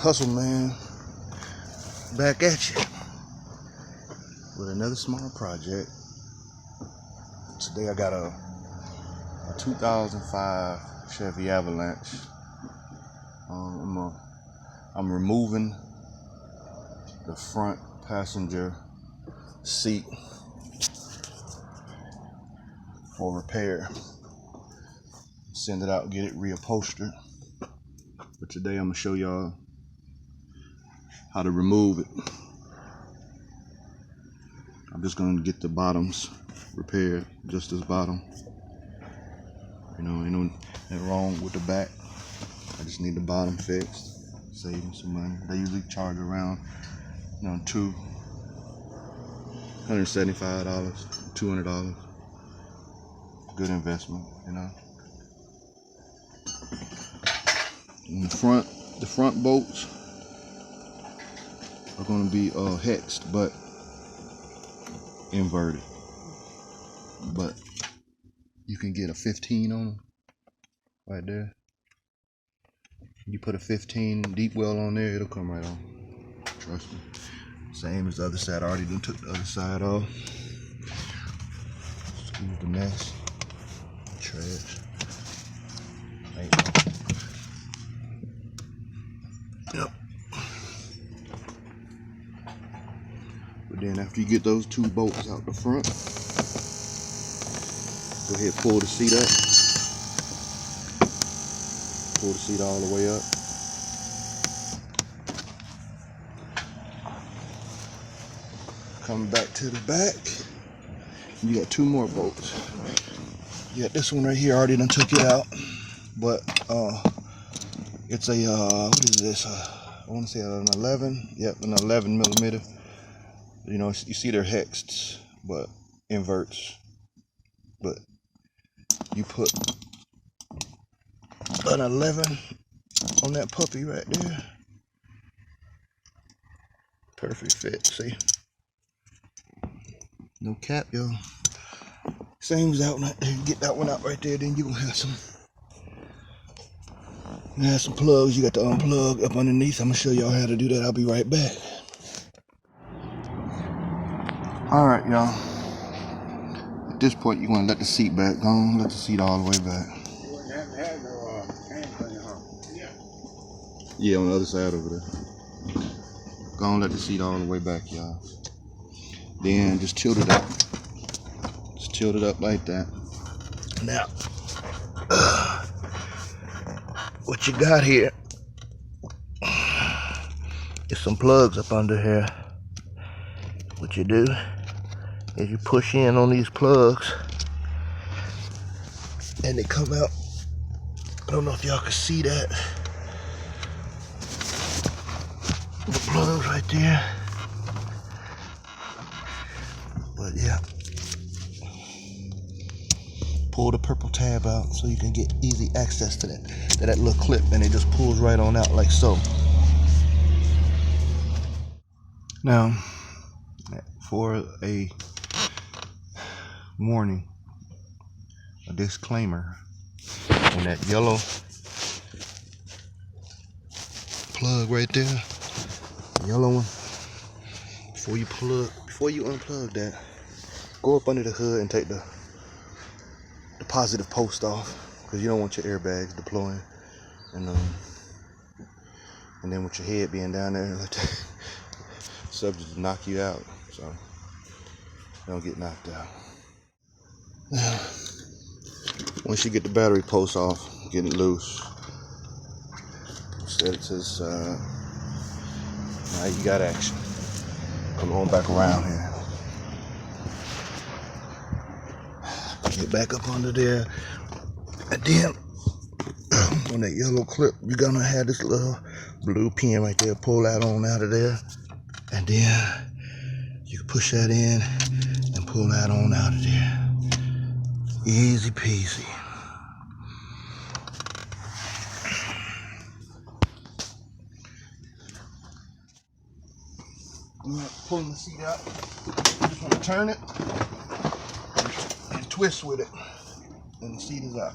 HustleMan back at you with another small project. Today I got a 2005 Chevy Avalanche. I'm removing the front passenger seat for repair. Send it out and get it reupholstered. But today I'm gonna show y'all how to remove it. I'm just gonna get the bottoms repaired, just this bottom. You know, ain't nothing wrong with the back. I just need the bottom fixed, saving some money. They usually charge around, $175, $200. Good investment, you know. And the front bolts are going to be hexed, but inverted. But you can get a 15 on them right there. You put a 15 deep well on there, it'll come right on. Trust me. Same as the other side. I already done took the other side off. Excuse the mess. Trash. Yep. But then after you get those two bolts out the front, go ahead and pull the seat up. Pull the seat all the way up. Come back to the back. You got two more bolts. You got this one right here. I already done took it out, but it's a what is this? I want to say an 11. Yep, an 11 millimeter. You know, you see they're hexed, but inverts. But you put an 11 on that puppy right there. Perfect fit. See, no cap, y'all. Same as that one right there. Get that one out right there, then you gonna have some plugs. You got to unplug up underneath. I'm gonna show y'all how to do that. I'll be right back. All right, y'all. At this point, you want to let the seat back. Go on, let the seat all the way back. You wouldn't have to have no hand cleaner, huh? Yeah, on the other side over there. Go on, let the seat all the way back, y'all. Then just tilt it up. Just tilt it up like that. Now, what you got here is some plugs up under here. What you do is you push in on these plugs and they come out. I don't know if y'all can see that. The plugs right there. But yeah. Pull the purple tab out so you can get easy access to that little clip, and it just pulls right on out like so. Now, for a warning, a disclaimer, on that yellow plug right there, the yellow one, before you unplug that, go up under the hood and take the positive post off, because you don't want your airbags deploying, and then with your head being down there, let that subject to knock you out, so you don't get knocked out. Now, once you get the battery post off, get it loose, set it to the side. Now you got action. Come on back around here. Get back up under there, and then on that yellow clip, you're gonna have this little blue pin right there. Pull that on out of there, and then you can push that in and pull that on out of there. Easy peasy. I'm not pulling the seat out. You just want to turn it and twist with it, and the seat is out.